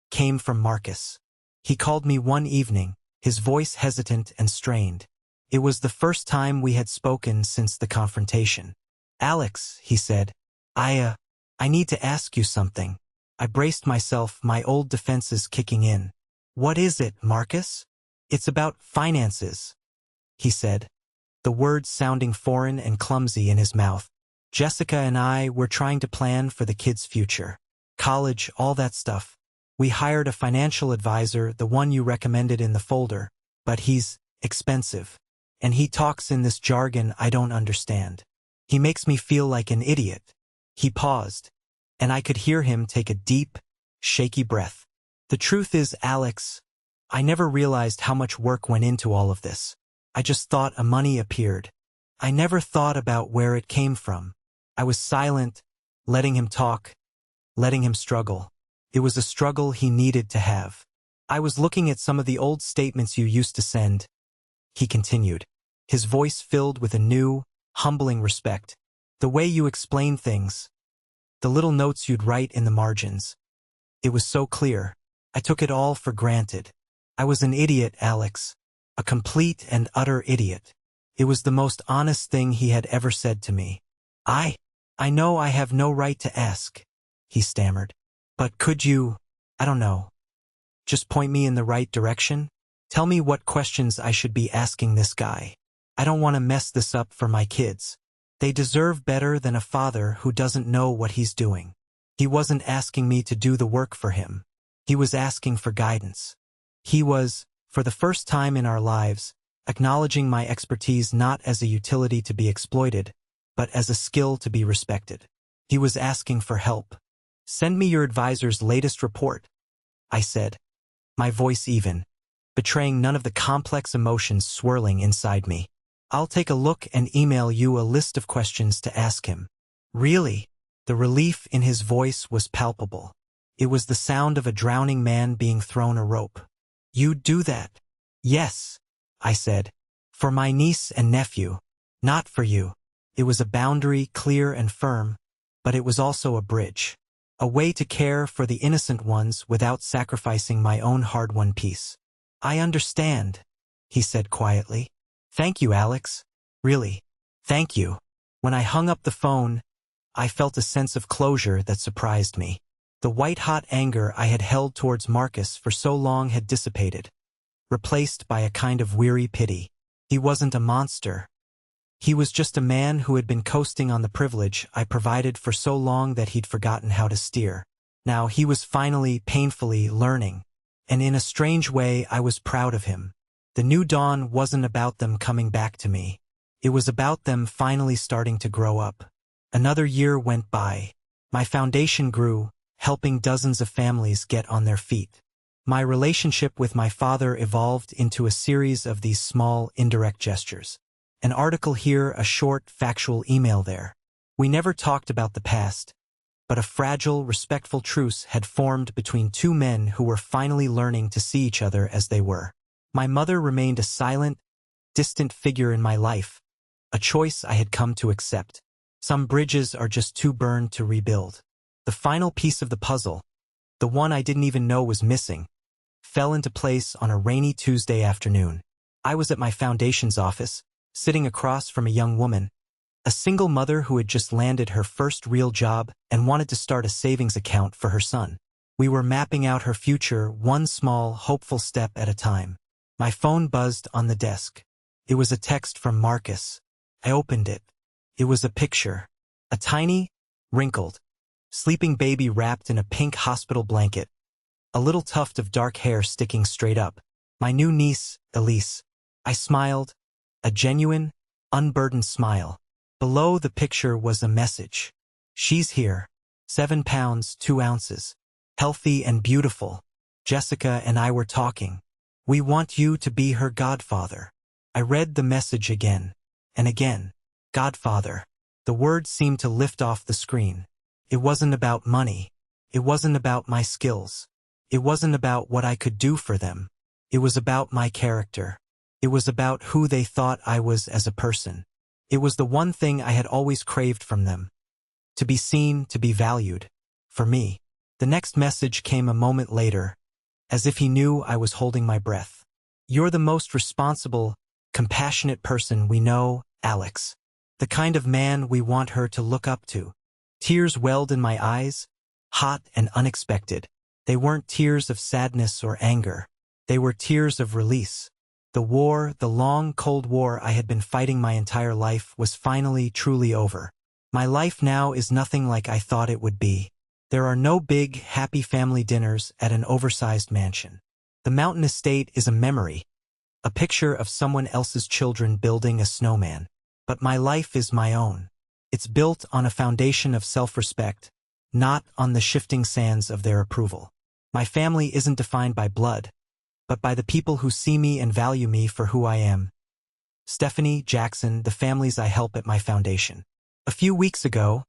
came from Marcus. He called me one evening, his voice hesitant and strained. It was the first time we had spoken since the confrontation. "Alex," he said, I need to ask you something." I braced myself, my old defenses kicking in. "What is it, Marcus?" "It's about finances," he said, the words sounding foreign and clumsy in his mouth. "Jessica and I were trying to plan for the kids' future. College, all that stuff. We hired a financial advisor, the one you recommended in the folder, but he's expensive. And he talks in this jargon I don't understand. He makes me feel like an idiot." He paused, and I could hear him take a deep, shaky breath. "The truth is, Alex, I never realized how much work went into all of this. I just thought a money appeared. I never thought about where it came from." I was silent, letting him talk, letting him struggle. It was a struggle he needed to have. "I was looking at some of the old statements you used to send," he continued, his voice filled with a new, humbling respect. "The way you explain things, the little notes you'd write in the margins. It was so clear. I took it all for granted. I was an idiot, Alex. A complete and utter idiot." It was the most honest thing he had ever said to me. I know I have no right to ask," he stammered. "But could you, I don't know, just point me in the right direction? Tell me what questions I should be asking this guy. I don't want to mess this up for my kids. They deserve better than a father who doesn't know what he's doing. He wasn't asking me to do the work for him. He was asking for guidance. He was, for the first time in our lives, acknowledging my expertise not as a utility to be exploited, but as a skill to be respected. He was asking for help. Send me your advisor's latest report, I said, my voice even, betraying none of the complex emotions swirling inside me. I'll take a look and email you a list of questions to ask him. Really? The relief in his voice was palpable. It was the sound of a drowning man being thrown a rope. You'd do that? Yes, I said. For my niece and nephew. Not for you. It was a boundary, clear and firm, but it was also a bridge. A way to care for the innocent ones without sacrificing my own hard-won peace. I understand, he said quietly. Thank you, Alex. Really. Thank you. When I hung up the phone, I felt a sense of closure that surprised me. The white-hot anger I had held towards Marcus for so long had dissipated, replaced by a kind of weary pity. He wasn't a monster. He was just a man who had been coasting on the privilege I provided for so long that he'd forgotten how to steer. Now he was finally, painfully learning, and in a strange way I was proud of him. The new dawn wasn't about them coming back to me. It was about them finally starting to grow up. Another year went by. My foundation grew, helping dozens of families get on their feet. My relationship with my father evolved into a series of these small, indirect gestures. An article here, a short, factual email there. We never talked about the past, but a fragile, respectful truce had formed between two men who were finally learning to see each other as they were. My mother remained a silent, distant figure in my life, a choice I had come to accept. Some bridges are just too burned to rebuild. The final piece of the puzzle, the one I didn't even know was missing, fell into place on a rainy Tuesday afternoon. I was at my foundation's office, sitting across from a young woman, a single mother who had just landed her first real job and wanted to start a savings account for her son. We were mapping out her future one small, hopeful step at a time. My phone buzzed on the desk. It was a text from Marcus. I opened it. It was a picture. A tiny, wrinkled, sleeping baby wrapped in a pink hospital blanket. A little tuft of dark hair sticking straight up. My new niece, Elise. I smiled. A genuine, unburdened smile. Below the picture was a message. She's here. 7 pounds, 2 ounces. Healthy and beautiful. Jessica and I were talking. We want you to be her godfather. I read the message again. And again. Godfather. The words seemed to lift off the screen. It wasn't about money. It wasn't about my skills. It wasn't about what I could do for them. It was about my character. It was about who they thought I was as a person. It was the one thing I had always craved from them. To be seen, to be valued. For me. The next message came a moment later, as if he knew I was holding my breath. You're the most responsible, compassionate person we know, Alex. The kind of man we want her to look up to. Tears welled in my eyes, hot and unexpected. They weren't tears of sadness or anger. They were tears of release. The war, the long, cold war I had been fighting my entire life, was finally, truly over. My life now is nothing like I thought it would be. There are no big, happy family dinners at an oversized mansion. The mountain estate is a memory, a picture of someone else's children building a snowman. But my life is my own. It's built on a foundation of self-respect, not on the shifting sands of their approval. My family isn't defined by blood, but by the people who see me and value me for who I am. Stephanie, Jackson, the families I help at my foundation. A few weeks ago,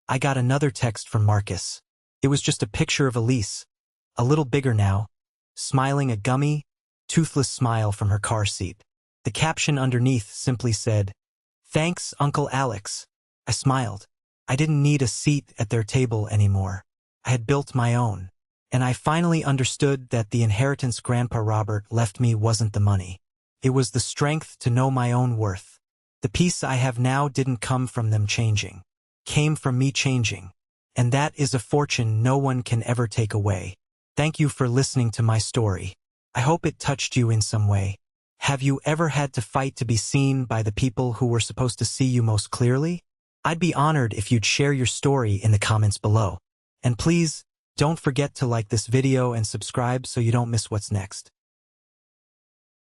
I got another text from Marcus. It was just a picture of Elise, a little bigger now, smiling a gummy, toothless smile from her car seat. The caption underneath simply said, "Thanks, Uncle Alex." I smiled. I didn't need a seat at their table anymore. I had built my own. And I finally understood that the inheritance Grandpa Robert left me wasn't the money. It was the strength to know my own worth. The peace I have now didn't come from them changing. Came from me changing. And that is a fortune no one can ever take away. Thank you for listening to my story. I hope it touched you in some way. Have you ever had to fight to be seen by the people who were supposed to see you most clearly? I'd be honored if you'd share your story in the comments below. And please, don't forget to like this video and subscribe so you don't miss what's next.